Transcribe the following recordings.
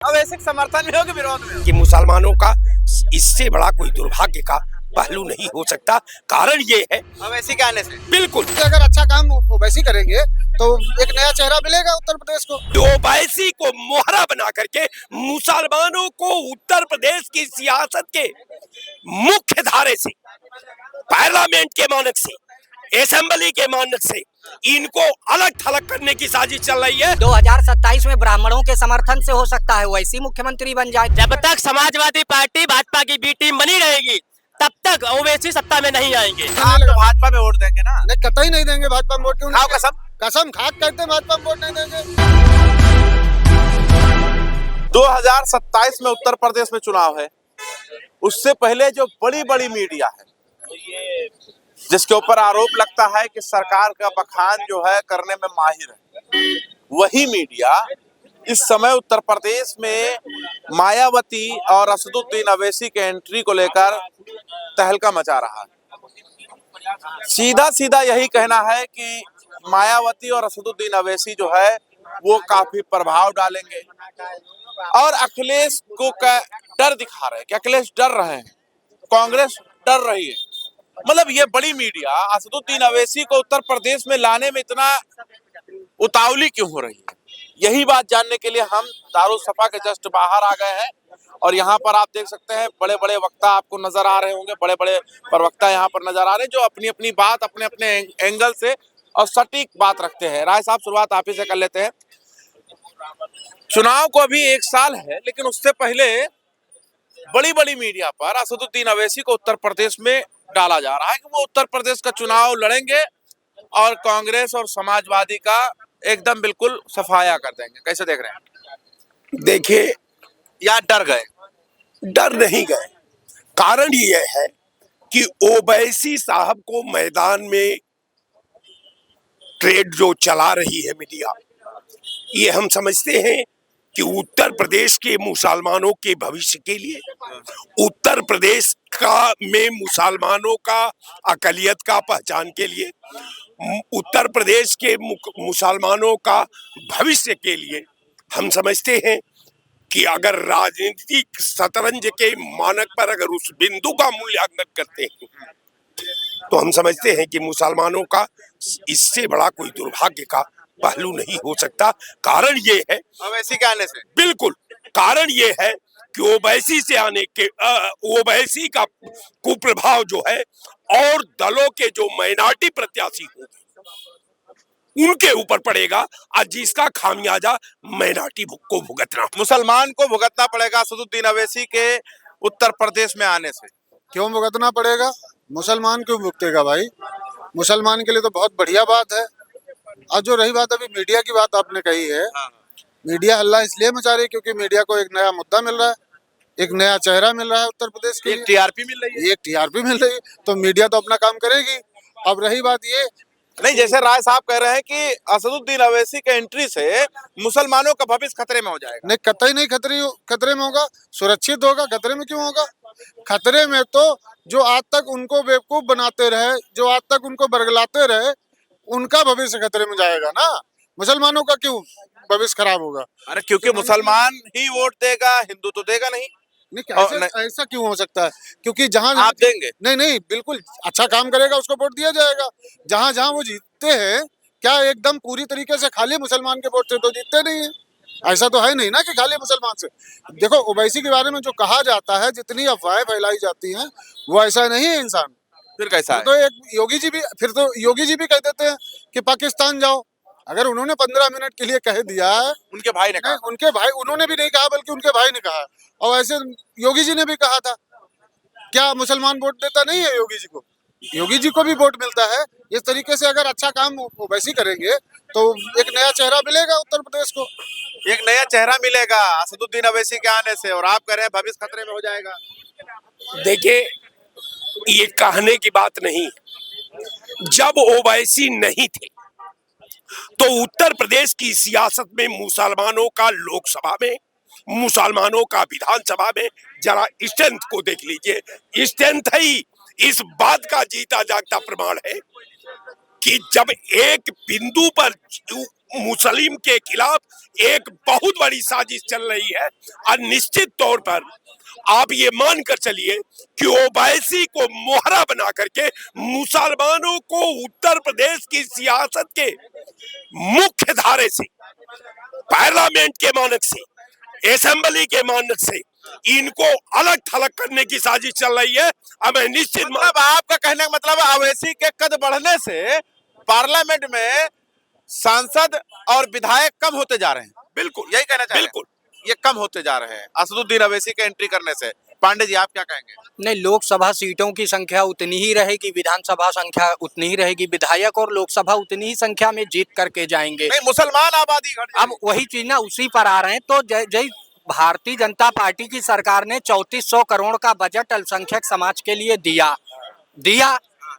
अवैसिक समर्थन में हो कि विरोध में हो? कि मुसलमानों का इससे बड़ा कोई दुर्भाग्य का पहलू नहीं हो सकता। कारण ये है अवैसी के आने से बिल्कुल अगर अच्छा काम ओवैसी करेंगे तो एक नया चेहरा मिलेगा उत्तर प्रदेश को। ओवैसी को मोहरा बना करके मुसलमानों को उत्तर प्रदेश की सियासत के मुख्य धारे से, पार्लियामेंट के मानक से, असेंबली के मानक से इनको अलग थलग करने की साजिश चल रही है। 2027 में ब्राह्मणों के समर्थन से हो सकता है वैसी मुख्यमंत्री बन जाए। जब तक समाजवादी पार्टी भाजपा की बी टीम बनी रहेगी तब तक ओवैसी सत्ता में नहीं आएंगे। आप तो भाजपा में वोट देंगे ना? नहीं, कतई नहीं देंगे भाजपा में वोट। क्यों खाओ नहीं? कसम। कसम खा के कहते हैं भाजपा में वोट नहीं देंगे। 2027 में उत्तर प्रदेश में चुनाव है। उससे पहले जो बड़ी बड़ी मीडिया है जिसके ऊपर आरोप लगता है कि सरकार का बखान जो है करने में माहिर है, वही मीडिया इस समय उत्तर प्रदेश में मायावती और असदुद्दीन अवैसी के एंट्री को लेकर तहलका मचा रहा है। सीधा सीधा यही कहना है कि मायावती और असदुद्दीन अवैसी जो है वो काफी प्रभाव डालेंगे और अखिलेश को डर दिखा रहे हैं कि अखिलेश डर रहे हैं, कांग्रेस डर रही है। मतलब ये बड़ी मीडिया असदुद्दीन अवैसी को उत्तर प्रदेश में लाने में इतना उतावली क्यों हो रही है, यही बात जानने के लिए हम दारुसफा के जस्ट बाहर आ गए हैं। और यहाँ पर आप देख सकते हैं बड़े बड़े वक्ता आपको नजर आ रहे होंगे, बड़े बड़े प्रवक्ता यहाँ पर नजर आ रहे हैं जो अपनी अपनी बात अपने अपने एंगल से और सटीक बात रखते हैं। राय साहब, शुरुआत आप ही से कर लेते हैं। चुनाव को अभी 1 साल है, लेकिन उससे पहले बड़ी बड़ी मीडिया पर असदुद्दीन अवैसी को उत्तर प्रदेश में डाला जा रहा है कि वो उत्तर प्रदेश का चुनाव लड़ेंगे और कांग्रेस और समाजवादी का एकदम बिल्कुल सफाया कर देंगे। कैसे देख रहे हैं? देखिए, या डर गए? डर नहीं गए। कारण ये है कि ओवैसी साहब को मैदान में ट्रेड जो चला रही है मीडिया, ये हम समझते हैं कि उत्तर प्रदेश के मुसलमानों के भविष्य के लिए, उत्तर प्रदेश का में मुसलमानों का अकलियत का पहचान के लिए, उत्तर प्रदेश के मुसलमानों का भविष्य के लिए हम समझते हैं कि अगर राजनीतिक शतरंज के मानक पर अगर उस बिंदु का मूल्यांकन करते हैं तो हम समझते हैं कि मुसलमानों का इससे बड़ा कोई दुर्भाग्य का पहलू नहीं हो सकता। कारण ये है अवैसी के आने से? बिल्कुल, कारण ये है कि ओवैसी से आने के ओवैसी का कुप्रभाव जो है और दलों के जो माइनॉरिटी प्रत्याशी होंगे उनके ऊपर पड़ेगा और जिसका खामियाजा माइनॉरिटी को भुगतना, मुसलमान को भुगतना पड़ेगा असदुद्दीन अवैसी के उत्तर प्रदेश में आने से। क्यों भुगतना पड़ेगा? मुसलमान क्यों भुगतेगा भाई? मुसलमान के लिए तो बहुत बढ़िया बात है। और जो रही बात अभी मीडिया की बात आपने कही है, मीडिया हल्ला इसलिए मचा रही है क्योंकि मीडिया को एक नया मुद्दा मिल रहा है, एक नया चेहरा मिल रहा है उत्तर प्रदेश के लिए। टीआरपी मिल रही है। एक टीआरपी मिल रही है तो मीडिया तो अपना काम करेगी। अब रही बात ये, नहीं, जैसे राय साहब कह रहे हैं कि असदुद्दीन अवैसी के एंट्री से मुसलमानों का भविष्य खतरे में हो जाएगा। नहीं, कतई नहीं खतरे में होगा, सुरक्षित होगा। खतरे में क्यों होगा? खतरे में तो जो आज तक उनको बेवकूफ बनाते रहे, जो आज तक उनको बरगलाते रहे, उनका भविष्य खतरे में जाएगा ना। मुसलमानों का क्यों भविष्य खराब होगा? अरे क्योंकि मुसलमान ही वोट देगा, हिंदू तो देगा नहीं। नहीं, ऐसा क्यों हो सकता है? क्योंकि जहां आप देंगे? नहीं, बिल्कुल अच्छा काम करेगा उसको वोट दिया जाएगा। जहां जहां वो जीतते हैं, क्या एकदम पूरी तरीके से खाली मुसलमान के वोट से तो जीतते नहीं है। ऐसा तो है नहीं ना कि खाली मुसलमान से। देखो, ओवैसी के बारे में जो कहा जाता है, जितनी अफवाहें फैलाई जाती हैं, वो ऐसा नहीं है इंसान। फिर कैसा है? तो एक योगी जी भी कह देते हैं कि पाकिस्तान जाओ। अगर उन्होंने 15 मिनट के लिए कह दिया है, उनके भाई ने कहा। उनके भाई, उन्होंने भी नहीं कहा बल्कि उनके भाई ने कहा। और ऐसे योगी जी ने भी कहा था। क्या मुसलमान वोट देता नहीं है योगी जी को? योगी जी को भी वोट मिलता है। इस तरीके से अगर अच्छा काम ओवैसी करेंगे तो एक नया चेहरा मिलेगा उत्तर प्रदेश को। एक नया चेहरा मिलेगा असदुद्दीन अवैसी के आने से, और आप कह रहे हैं भविष्य खतरे में हो जाएगा। देखिए, ये कहने की बात नहीं है। जब ओवैसी नहीं थे तो उत्तर प्रदेश की सियासत में मुसलमानों का लोकसभा में, मुसलमानों का विधानसभा में, जरा स्ट्रेंथ को देख लीजिए। स्ट्रेंथ ही इस बात का जीता जागता प्रमाण है कि जब एक बिंदु पर मुस्लिम के खिलाफ एक बहुत बड़ी साजिश चल रही है। और निश्चित तौर पर आप ये मान कर चलिए कि ओवैसी को मोहरा बना करके मुसलमानों को उत्तर प्रदेश की सियासत के मुख्य धारे से, पार्लियामेंट के मानक से, असेंबली के मानक से इनको अलग थलग करने की साजिश चल रही है। अब निश्चित मतलब आपका कहने का मतलब ओवैसी के कद बढ़ने से पार्लियामेंट में सांसद और विधायक कम होते जा रहे हैं। बिल्कुल यही कहना चाहिए। बिल्कुल ये कम होते जा रहे हैं असदुद्दीन ओवैसी के एंट्री करने से। पांडे जी, आप क्या कहेंगे? नहीं, लोकसभा सीटों की संख्या उतनी ही रहेगी, विधानसभा संख्या उतनी ही रहेगी, विधायक और लोकसभा उतनी ही संख्या में जीत करके जाएंगे। नहीं, मुसलमान आबादी घट अब वही चीज ना, उसी पर आ रहे हैं। तो जय भारतीय जनता पार्टी की सरकार ने 3400 करोड़ का बजट अल्पसंख्यक समाज के लिए दिया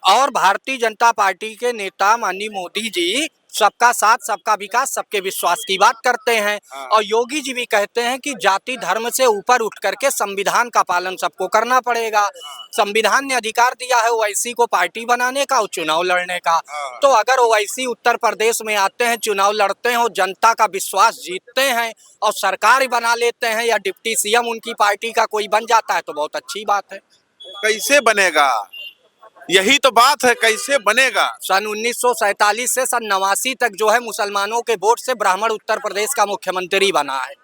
और भारतीय जनता पार्टी के नेता माननीय मोदी जी सबका साथ, सबका विकास, सबके विश्वास की बात करते हैं। और योगी जी भी कहते हैं कि जाति धर्म से ऊपर उठ करके संविधान का पालन सबको करना पड़ेगा। संविधान ने अधिकार दिया है ओवैसी को पार्टी बनाने का और चुनाव लड़ने का। तो अगर ओवैसी उत्तर प्रदेश में आते हैं, चुनाव लड़ते हैं और जनता का विश्वास जीतते हैं और सरकार बना लेते हैं या डिप्टी सीएम उनकी पार्टी का कोई बन जाता है तो बहुत अच्छी बात है। कैसे बनेगा? यही तो बात है, कैसे बनेगा? सन 1947 से सन 89 तक जो है मुसलमानों के वोट से ब्राह्मण उत्तर प्रदेश का मुख्यमंत्री बना है।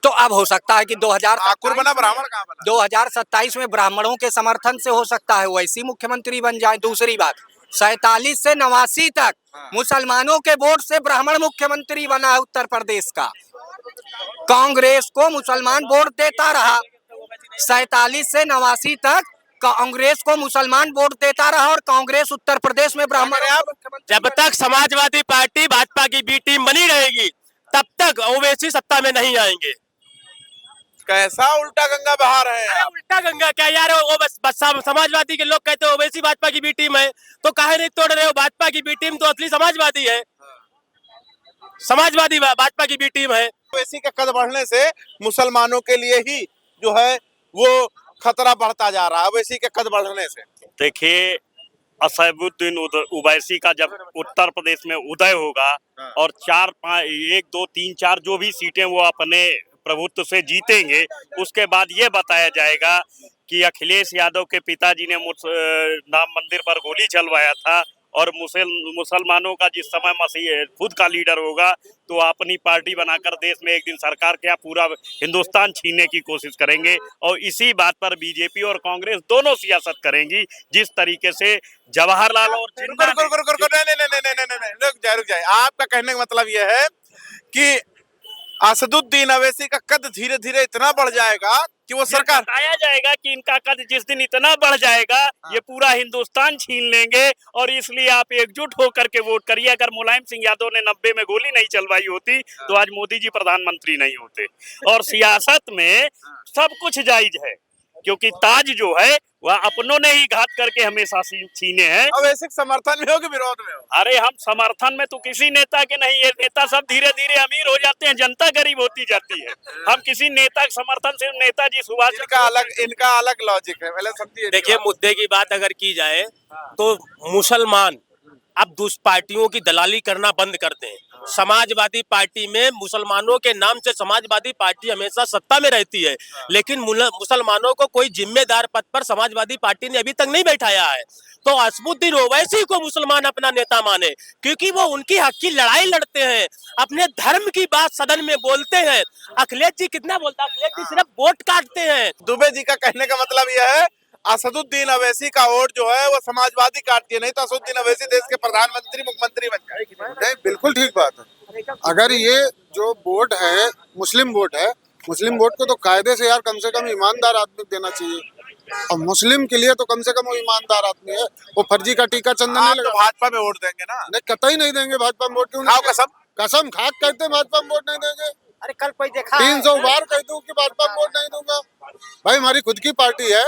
तो अब हो सकता है कि 2027 बना, ब्राह्मण कहाँ बना? 2027 में ब्राह्मणों के समर्थन से हो सकता है वैसी मुख्यमंत्री बन जाए। दूसरी बात, 47 से 89 तक मुसलमानों के वोट से ब्राह्मण मुख्यमंत्री बना है उत्तर प्रदेश का। कांग्रेस को मुसलमान वोट देता रहा। 47 से 89 तक कांग्रेस को मुसलमान वोट देता रहा और कांग्रेस उत्तर प्रदेश में ब्राह्मण। जब तक समाजवादी पार्टी भाजपा की बी टीम बनी रहेगी तब तक ओवैसी सत्ता में नहीं आएंगे। कैसा उल्टा गंगा बहा रहे हैं अरे आप? उल्टा गंगा क्या यार, वो बस समाजवादी के लोग कहते हैं ओवैसी भाजपा की बी टीम है, तो काहे नहीं तोड़ रहे हो? भाजपा की बी टीम तो असली समाजवादी है, समाजवादी भाजपा की बी टीम है। ओवैसी के कद बढ़ने से मुसलमानों के लिए ही जो है वो खतरा बढ़ता जा रहा है, ओवैसी के कद बढ़ने से। देखिए, असदुद्दीन ओवैसी का जब उत्तर प्रदेश में उदय होगा और 4, 5, 1, 2, 3, 4 जो भी सीटें वो अपने प्रभुत्व से जीतेंगे, उसके बाद ये बताया जाएगा कि अखिलेश यादव के पिताजी ने राम मंदिर पर गोली चलवाया था और मुसलमानों का जिस समय मसीह खुद का लीडर होगा तो अपनी पार्टी बनाकर देश में एक दिन सरकार क्या पूरा हिंदुस्तान छीनने की कोशिश करेंगे। और इसी बात पर बीजेपी और कांग्रेस दोनों सियासत करेंगी। जिस तरीके से जवाहरलाल और रुक जाए। आपका कहने का मतलब यह है कि असदुद्दीन ओवैसी का कद धीरे धीरे इतना बढ़ जाएगा कि वो सरकार, बताया जाएगा कि इनका कद जिस दिन इतना बढ़ जाएगा ये पूरा हिंदुस्तान छीन लेंगे। और इसलिए आप एकजुट होकर के वोट करिए। अगर मुलायम सिंह यादव ने 90 में गोली नहीं चलवाई होती तो आज मोदी जी प्रधानमंत्री नहीं होते। और सियासत में सब कुछ जायज है, क्योंकि ताज जो है वह अपनों ने ही घात करके हमेशा छीने हैं। ओवैसी समर्थन में हो कि विरोध में हो? अरे हम समर्थन में तो किसी नेता के नहीं है। नेता सब धीरे धीरे अमीर हो जाते हैं, जनता गरीब होती जाती है। हम किसी नेता के समर्थन से, नेताजी सुभाष इनका अलग लॉजिक है, पहले समझिए। देखिए, मुद्दे की बात अगर की जाए तो मुसलमान अब दूसरी पार्टियों की दलाली करना बंद कर दें। समाजवादी पार्टी में मुसलमानों के नाम से समाजवादी पार्टी हमेशा सत्ता में रहती है, लेकिन मुसलमानों को कोई जिम्मेदार पद पर समाजवादी पार्टी ने अभी तक नहीं बैठाया है। तो असदुद्दीन ओवैसी को मुसलमान अपना नेता माने, क्योंकि वो उनकी हक की लड़ाई लड़ते हैं, अपने धर्म की बात सदन में बोलते हैं। अखिलेश जी कितना बोलता है? अखिलेश जी सिर्फ वोट काटते हैं। दुबे जी का कहने का मतलब यह है असदुद्दीन ओवैसी का वोट जो है वो समाजवादी काटती है, नहीं तो असदुद्दीन ओवैसी देश के प्रधानमंत्री मुख्यमंत्री बन जाएगी। नहीं, बिल्कुल ठीक बात है। अगर ये जो वोट है मुस्लिम वोट है, मुस्लिम वोट को तो कायदे से यार कम से कम ईमानदार आदमी देना चाहिए। और मुस्लिम के लिए तो कम से कम वो ईमानदार आदमी है, वो फर्जी का टीका चंदन नहीं लगा। भाजपा में वोट देंगे ना? नहीं, कतई नहीं देंगे भाजपा में वोट। क्यों? कसम खाक कहते भाजपा में वोट नहीं देंगे। अरे कल कोई देखा 300 बार कह दूं कि भाजपा में वोट नहीं दूंगा। भाई हमारी खुद की पार्टी है,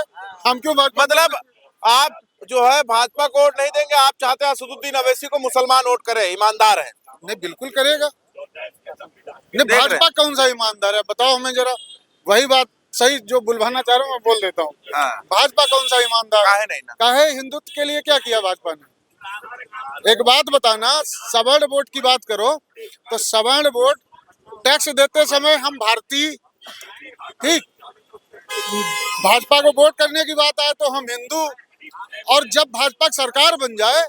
हम क्यों मतलब आप जो है भाजपा को वोट नहीं देंगे, आप चाहते हैं असदुद्दीन ओवैसी को मुसलमान वोट करे, ईमानदार है? नहीं, बिल्कुल करेगा। नहीं, भाजपा कौन सा ईमानदार है बताओ हमें जरा। वही बात सही जो बुलवाना चाह रहा हूँ मैं बोल देता हूँ। भाजपा कौन सा ईमानदार काहे नहीं ना? काहे हिंदुत्व के लिए क्या किया भाजपा ने? एक बात बताना, सवर्ण वोट की बात करो तो सवर्ण वोट टैक्स देते समय हम भारतीय, ठीक, भाजपा को वोट करने की बात आए तो हम हिंदू, और जब भाजपा की सरकार बन जाए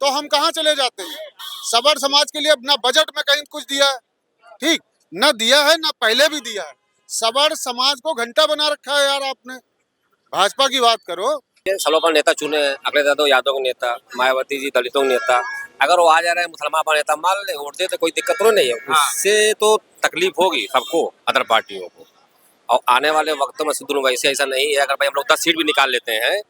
तो हम कहाँ चले जाते हैं? सवर्ण समाज के लिए ना बजट में कहीं कुछ दिया है, ठीक, ना दिया है, ना पहले भी दिया है। सवर्ण समाज को घंटा बना रखा है यार आपने। भाजपा की बात करो, सालों पर नेता चुने, अखिलेश यादव यादव के नेता, मायावती जी दलितों के नेता, अगर वो आ जा रहे हैं मुसलमान पर नेता मान ले वोट दे तो कोई दिक्कत तो नहीं है। उससे तो तकलीफ होगी सबको, अदर पार्टियों को। और आने वाले वक्तों में सिद्धू वैसे ऐसा नहीं है, अगर भाई हम लोग 10 सीट भी निकाल लेते हैं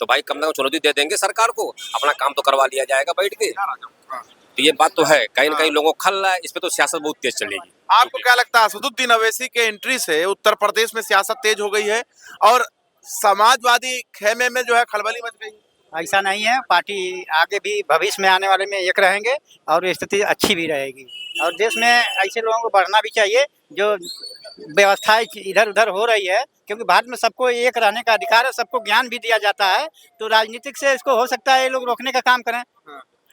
तो भाई कम से कम चुनौती दे देंगे सरकार को, अपना काम तो करवा लिया जाएगा बैठ के। तो ये बात तो है, कहीं ना कहीं लोगों को खल रहा है, इस पे तो सियासत बहुत तेज चलेगी। आपको क्या लगता है असदुद्दीन अवैसी के एंट्री से उत्तर प्रदेश में सियासत तेज हो गई है और समाजवादी खेमे में जो है खलबली मच गई? ऐसा नहीं है, पार्टी आगे भी भविष्य में आने वाले में एक रहेंगे और स्थिति अच्छी भी रहेगी। और देश में ऐसे लोगों को बढ़ना भी चाहिए जो व्यवस्थाएं इधर उधर हो रही है, क्योंकि भारत में सबको एक रहने का अधिकार है, सबको ज्ञान भी दिया जाता है। तो राजनीतिक से इसको हो सकता है ये लोग रोकने का काम करें,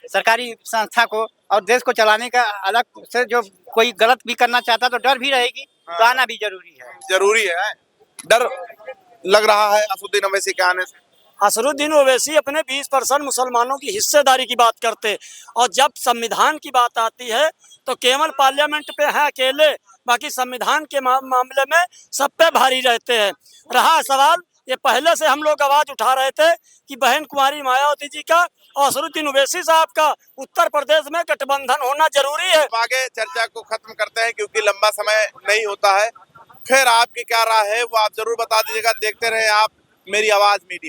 सरकारी संस्था को, और देश को चलाने का अलग से जो कोई गलत भी करना चाहता तो डर भी रहेगी, तो आना भी जरूरी है। डर लग रहा है असदुद्दीन अवैसी के आने से? असरुद्दीन ओवैसी अपने 20% मुसलमानों की हिस्सेदारी की बात करते, और जब संविधान की बात आती है तो केवल पार्लियामेंट पे हैं अकेले, बाकी संविधान के मामले में सब पे भारी रहते हैं। रहा सवाल, ये पहले से हम लोग आवाज उठा रहे थे कि बहन कुमारी मायावती जी का और असरुद्दीन ओवैसी साहब का उत्तर प्रदेश में गठबंधन होना जरूरी है। आगे चर्चा को खत्म करते हैं क्योंकि लंबा समय नहीं होता है। खैर आपकी क्या राय है वो आप जरूर बता दीजिएगा। देखते रहे आप मेरी आवाज मीडिया।